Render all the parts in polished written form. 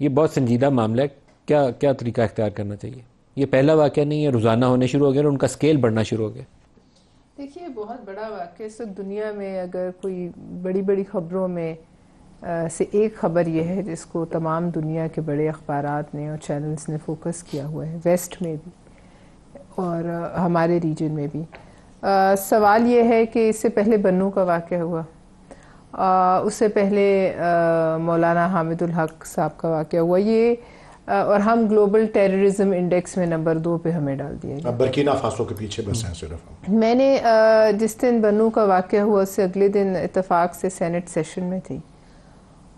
یہ بہت سنجیدہ معاملہ ہے. کیا طریقہ اختیار کرنا چاہیے؟ یہ پہلا واقعہ نہیں ہے، روزانہ ہونے شروع ہو گیا اور ان کا سکیل بڑھنا شروع ہو گیا. دیکھیے بہت بڑا واقعہ اس وقت دنیا میں، اگر کوئی بڑی بڑی خبروں میں سے ایک خبر یہ ہے جس کو تمام دنیا کے بڑے اخبارات نے اور چینلز نے فوکس کیا ہوا ہے، ویسٹ میں بھی اور ہمارے ریجن میں بھی. سوال یہ ہے کہ اس سے پہلے بنوں کا واقعہ ہوا، اس سے پہلے مولانا حامد الحق صاحب کا واقعہ ہوا، یہ اور ہم گلوبل ٹیررزم انڈیکس میں نمبر 2 پہ ہمیں ڈال دیا گیا. برکینا فاسو کے پیچھے بس ہیں صرف. میں نے جس دن بنوں کا واقعہ ہوا اس سے اگلے دن اتفاق سے سینٹ سیشن میں تھی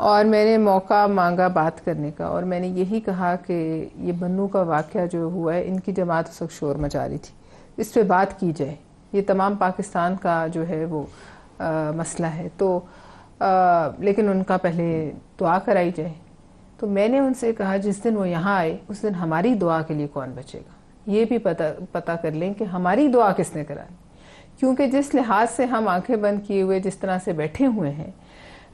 اور میں نے موقع مانگا بات کرنے کا، اور میں نے یہی کہا کہ یہ بنوں کا واقعہ جو ہوا ہے، ان کی جماعت اس وقت شور مچا رہی تھی، اس پہ بات کی جائے، یہ تمام پاکستان کا جو ہے وہ مسئلہ ہے، تو لیکن ان کا پہلے دعا کرائی جائے. تو میں نے ان سے کہا جس دن وہ یہاں آئے اس دن ہماری دعا کے لیے کون بچے گا، یہ بھی پتہ کر لیں کہ ہماری دعا کس نے کرانی، کیونکہ جس لحاظ سے ہم آنکھیں بند کیے ہوئے جس طرح سے بیٹھے ہوئے ہیں،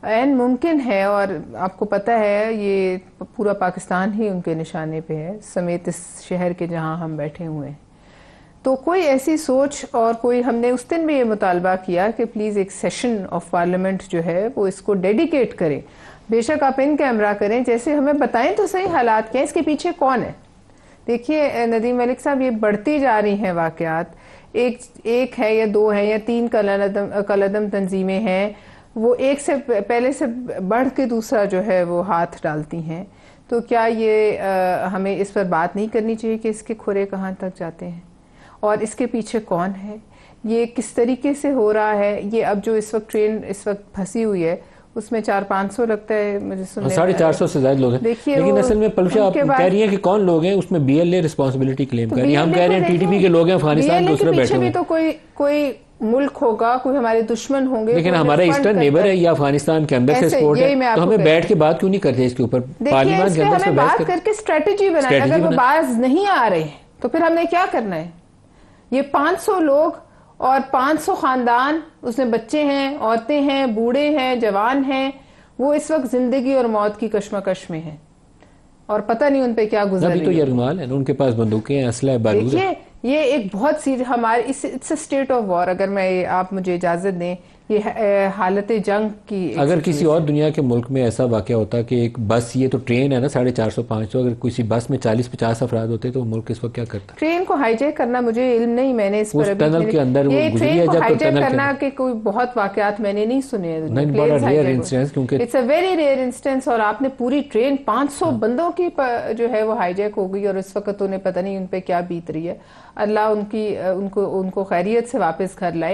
عین ممکن ہے، اور آپ کو پتہ ہے یہ پورا پاکستان ہی ان کے نشانے پہ ہے سمیت اس شہر کے جہاں ہم بیٹھے ہوئے ہیں. تو کوئی ایسی سوچ، اور کوئی ہم نے اس دن بھی یہ مطالبہ کیا کہ پلیز ایک سیشن آف پارلیمنٹ جو ہے وہ اس کو ڈیڈیکیٹ کریں، بے شک آپ ان کیمرہ کریں، جیسے ہمیں بتائیں تو صحیح حالات کیا ہیں، اس کے پیچھے کون ہے. دیکھیے ندیم ملک صاحب، یہ بڑھتی جا رہی ہیں واقعات، ایک ہے یا 2 ہیں یا 3 کالعدم تنظیمیں ہیں، وہ ایک سے پہلے سے بڑھ کے دوسرا جو ہے وہ ہاتھ ڈالتی ہیں. تو کیا یہ ہمیں اس پر بات نہیں کرنی چاہیے کہ اس کے کھرے کہاں تک جاتے ہیں اور اس کے پیچھے کون ہے، یہ کس طریقے سے ہو رہا ہے. یہ اب جو اس وقت ٹرین اس وقت پھنسی ہوئی ہے اس میں 400-500 لگتا ہے مجھے سننے میں، 450 سے زائد لوگ ہیں. لیکن اصل میں پلوشا آپ کہہ رہی ہیں کہ کون لوگ ہیں، اس میں بی ایل اے رسپانسبلٹی کلیم کر رہی ہیں، ہم کہہ رہے ہیں ٹی ٹی پی کے لوگ ہیں، افغانستان دوسرے بیٹھے ہوئے ہیں. تو کوئی ملک ہوگا، کوئی ہمارے دشمن ہوں گے، لیکن ہمارا ایسٹرن نیبر ہے یا افغانستان کے اندر سے سپورٹ ہے، تو ہمیں بیٹھ کے بات کیوں نہیں کرتے اس کے اوپر؟ پارلیمان کے اندر سے بات کر کے اسٹریٹجی بنائیں. اگر وہ باز نہیں آ رہے ہیں تو پھر ہم نے کیا کرنا ہے؟ یہ 500 لوگ اور 500 خاندان، اس میں بچے ہیں، عورتیں ہیں، بوڑھے ہیں، جوان ہیں، وہ اس وقت زندگی اور موت کی کشمکش میں ہیں اور پتہ نہیں ان پہ کیا گزر رہی ہے. ابھی تو یرغمال ہیں، ان کے پاس بندوقیں ہیں، اسلحہ بارود ہے. دیکھیے یہ ایک بہت سی ہمارے it's a state of war. اگر میں آپ مجھے اجازت دیں، یہ حالت جنگ کی. اگر کسی اور دنیا کے ملک میں ایسا واقعہ ہوتا کہ ایک بس، یہ تو ٹرین ہے نا 450-500، اگر کسی بس میں 40-50 افراد ہوتے تو ملک اس وقت کیا کرتا؟ ٹرین کو ہائی جیک کرنا مجھے علم نہیں، میں نے اس پر ٹنل کے اندر یہ ٹرین کو ہائی جیک کرنا کے کوئی بہت واقعات میں نے نہیں سنے. It's a very rare instance, اور آپ نے پوری ٹرین 500 بندوں کی جو ہے وہ ہائی جیک ہو گئی، اور اس وقت انہیں پتہ نہیں ان پہ کیا بیت رہی ہے. اللہ ان کو خیریت سے واپس گھر لائے.